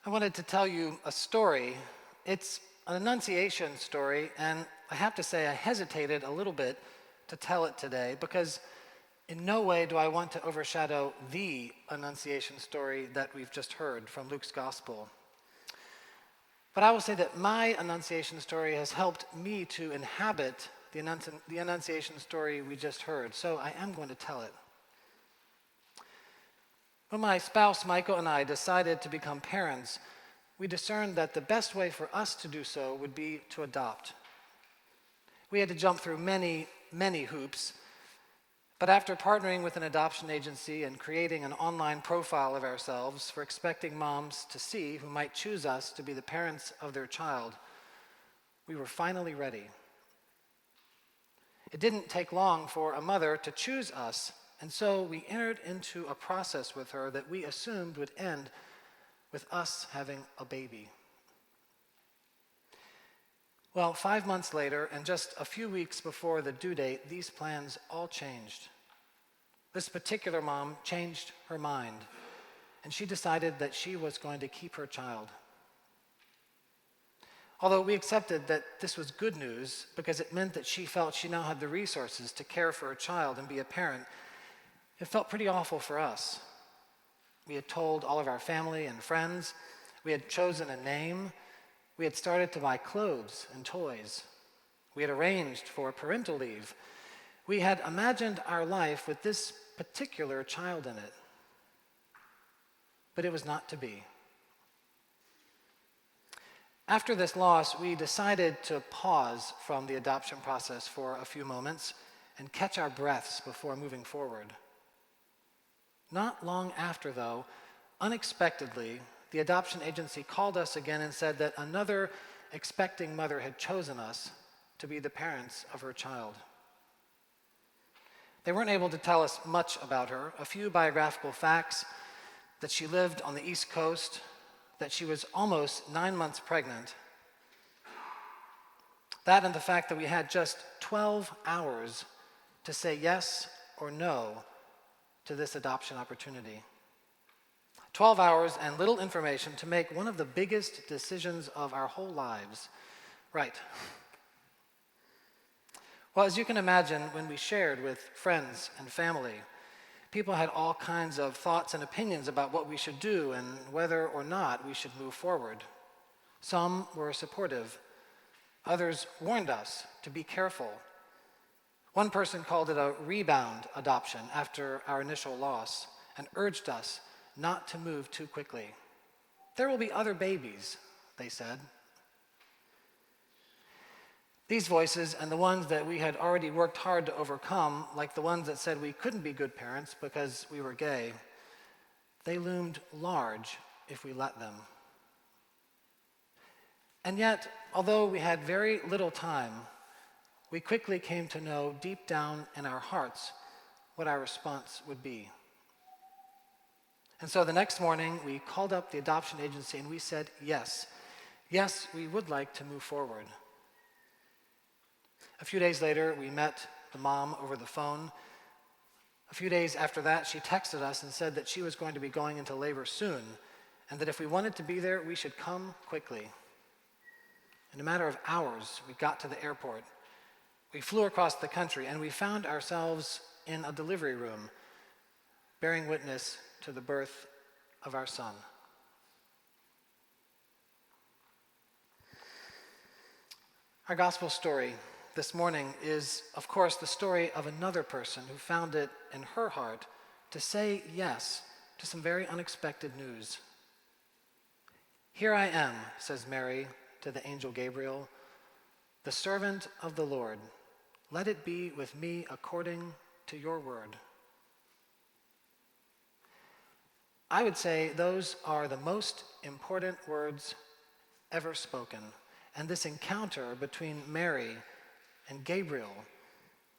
I wanted to tell you a story. It's an Annunciation story, and I have to say I hesitated a little bit to tell it today because in no way do I want to overshadow the Annunciation story that we've just heard from Luke's Gospel. But I will say that my Annunciation story has helped me to inhabit the Annunciation story we just heard, so I am going to tell it. When my spouse Michael and I decided to become parents, we discerned that the best way for us to do so would be to adopt. We had to jump through many hoops, but after partnering with an adoption agency and creating an online profile of ourselves for expecting moms to see who might choose us to be the parents of their child, we were finally ready. It didn't take long for a mother to choose us, and so we entered into a process with her that we assumed would end with us having a baby. Well, 5 months later, and just a few weeks before the due date, these plans all changed. This particular mom changed her mind, and she decided that she was going to keep her child. Although we accepted that this was good news because it meant that she felt she now had the resources to care for her child and be a parent, it felt pretty awful for us. We had told all of our family and friends. We had chosen a name. We had started to buy clothes and toys. We had arranged for parental leave. We had imagined our life with this particular child in it. But it was not to be. After this loss, we decided to pause from the adoption process for a few moments and catch our breaths before moving forward. Not long after, though, unexpectedly, the adoption agency called us again and said that another expecting mother had chosen us to be the parents of her child. They weren't able to tell us much about her, a few biographical facts: that she lived on the East Coast, that she was almost 9 months pregnant. That and the fact that we had just 12 hours to say yes or no to this adoption opportunity. 12 hours and little information to make one of the biggest decisions of our whole lives. Right. Well, as you can imagine, when we shared with friends and family, people had all kinds of thoughts and opinions about what we should do and whether or not we should move forward. Some were supportive. Others warned us to be careful. One person called it a rebound adoption after our initial loss and urged us not to move too quickly. There will be other babies, they said. These voices and the ones that we had already worked hard to overcome, like the ones that said we couldn't be good parents because we were gay, they loomed large if we let them. And yet, although we had very little time, we quickly came to know deep down in our hearts what our response would be. And so the next morning, we called up the adoption agency and we said yes. Yes, we would like to move forward. A few days later, we met the mom over the phone. A few days after that, she texted us and said that she was going to be going into labor soon and that if we wanted to be there, we should come quickly. In a matter of hours, we got to the airport. We flew across the country and we found ourselves in a delivery room, bearing witness to the birth of our son. Our gospel story this morning is, of course, the story of another person who found it in her heart to say yes to some very unexpected news. "Here I am," says Mary to the angel Gabriel, "the servant of the Lord. Let it be with me according to your word." I would say those are the most important words ever spoken. And this encounter between Mary and Gabriel,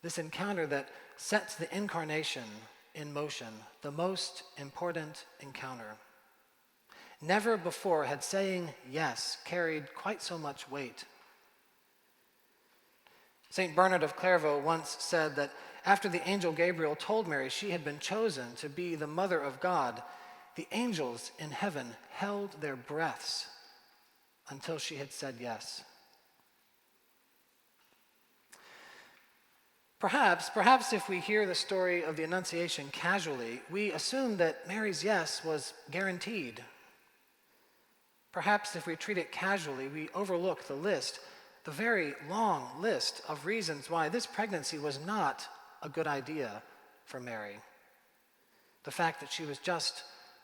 this encounter that sets the incarnation in motion, the most important encounter. Never before had saying yes carried quite so much weight. St. Bernard of Clairvaux once said that after the angel Gabriel told Mary she had been chosen to be the mother of God, the angels in heaven held their breaths until she had said yes. Perhaps if we hear the story of the Annunciation casually, we assume that Mary's yes was guaranteed. Perhaps if we treat it casually, we overlook the very long list of reasons why this pregnancy was not a good idea for Mary. The fact that she was just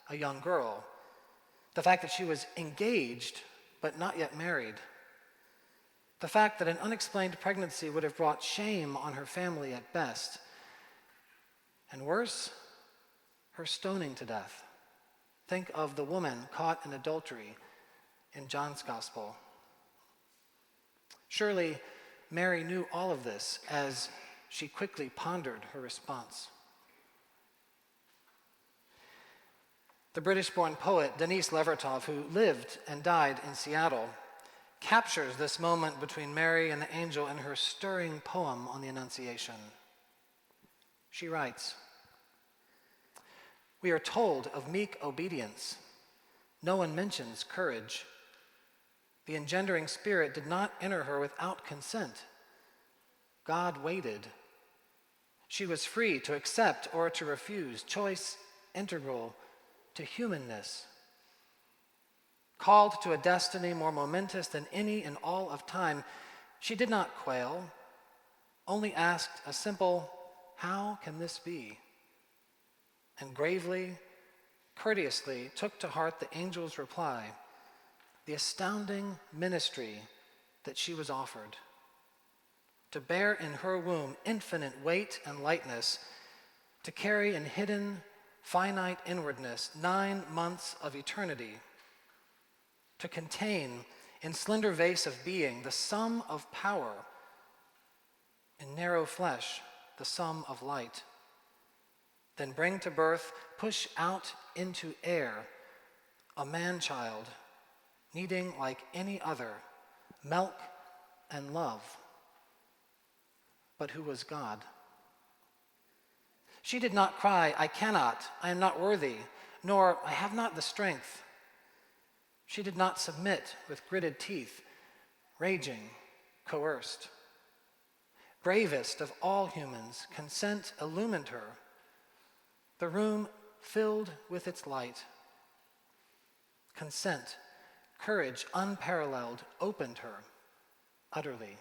a young girl. The fact that she was engaged but not yet married. The fact that an unexplained pregnancy would have brought shame on her family at best. And worse, her stoning to death. Think of the woman caught in adultery in John's Gospel. Surely Mary knew all of this as she quickly pondered her response. The British-born poet Denise Levertov, who lived and died in Seattle, captures this moment between Mary and the angel in her stirring poem on the Annunciation. She writes, "We are told of meek obedience. No one mentions courage. The engendering spirit did not enter her without consent. God waited. She was free to accept or to refuse, choice integral to humanness. Called to a destiny more momentous than any in all of time, she did not quail, only asked a simple, 'How can this be?' and gravely, courteously took to heart the angel's reply, the astounding ministry that she was offered. To bear in her womb infinite weight and lightness, to carry in hidden, finite inwardness 9 months of eternity, to contain in slender vase of being the sum of power, in narrow flesh the sum of light, then bring to birth, push out into air, a man-child, needing like any other, milk and love, but who was God. She did not cry, 'I cannot, I am not worthy,' nor 'I have not the strength.' She did not submit with gritted teeth, raging, coerced. Bravest of all humans, consent illumined her. The room filled with its light. Consent, courage unparalleled, opened her utterly."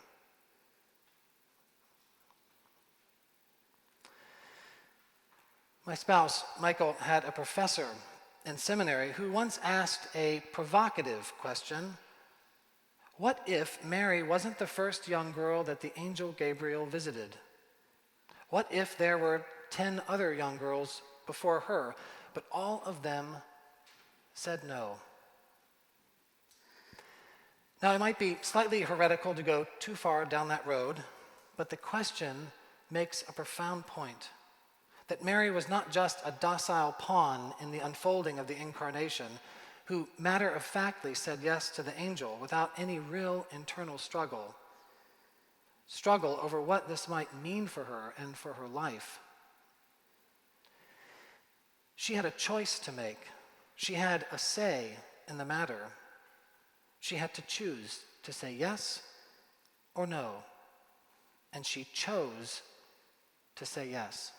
My spouse, Michael, had a professor in seminary who once asked a provocative question. What if Mary wasn't the first young girl that the angel Gabriel visited? What if there were 10 other young girls before her, but all of them said no? Now, it might be slightly heretical to go too far down that road, but the question makes a profound point. That Mary was not just a docile pawn in the unfolding of the incarnation, who matter-of-factly said yes to the angel without any real internal struggle over what this might mean for her and for her life. She had a choice to make. She had a say in the matter. She had to choose to say yes or no, and she chose to say yes.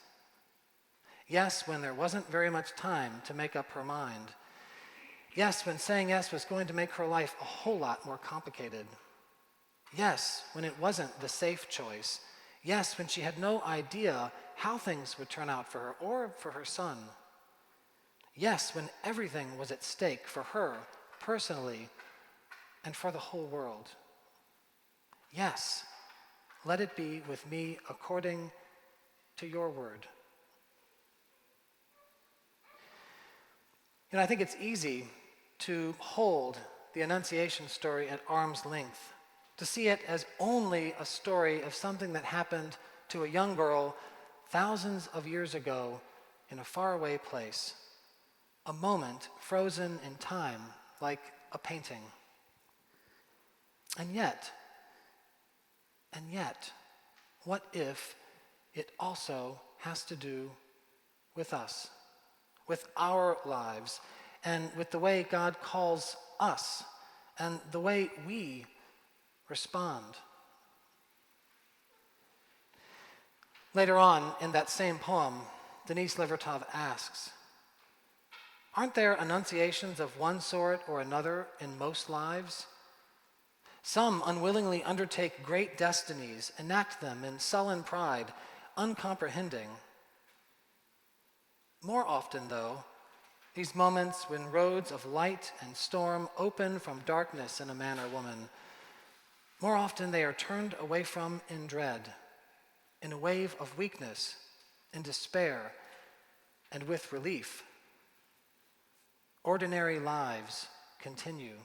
Yes, when there wasn't very much time to make up her mind. Yes, when saying yes was going to make her life a whole lot more complicated. Yes, when it wasn't the safe choice. Yes, when she had no idea how things would turn out for her or for her son. Yes, when everything was at stake for her personally and for the whole world. Yes, let it be with me according to your word. I think it's easy to hold the Annunciation story at arm's length, to see it as only a story of something that happened to a young girl thousands of years ago in a faraway place, a moment frozen in time like a painting. And yet, what if it also has to do with us? with our lives, and with the way God calls us, and the way we respond. Later on in that same poem, Denise Levertov asks, aren't there annunciations of one sort or another in most lives? Some unwillingly undertake great destinies, enact them in sullen pride, uncomprehending. More often, though, these moments when roads of light and storm open from darkness in a man or woman, more often they are turned away from in dread, in a wave of weakness, in despair, and with relief. Ordinary lives continue.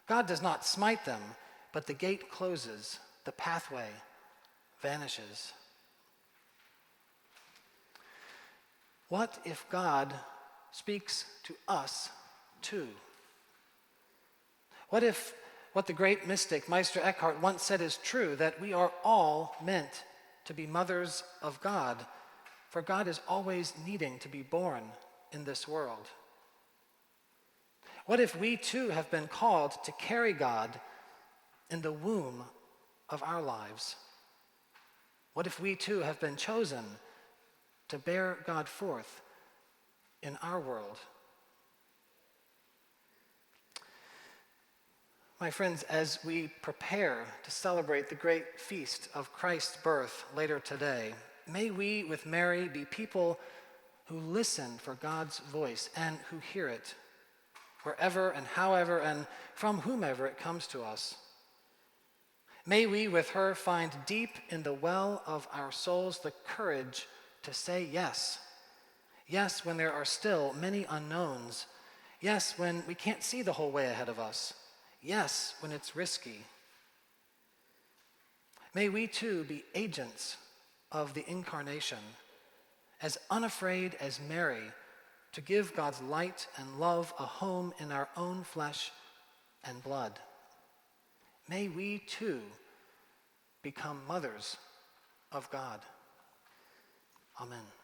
God does not smite them, but the gate closes, the pathway vanishes. What if God speaks to us too? What if what the great mystic Meister Eckhart once said is true, that we are all meant to be mothers of God, for God is always needing to be born in this world? What if we too have been called to carry God in the womb of our lives? What if we too have been chosen to bear God forth in our world? My friends, as we prepare to celebrate the great feast of Christ's birth later today, may we, with Mary, be people who listen for God's voice and who hear it, wherever and however and from whomever it comes to us. May we, with her, find deep in the well of our souls the courage to say yes. Yes, when there are still many unknowns. Yes, when we can't see the whole way ahead of us. Yes, when it's risky. May we too be agents of the incarnation, as unafraid as Mary, to give God's light and love a home in our own flesh and blood. May we too become mothers of God. Amen.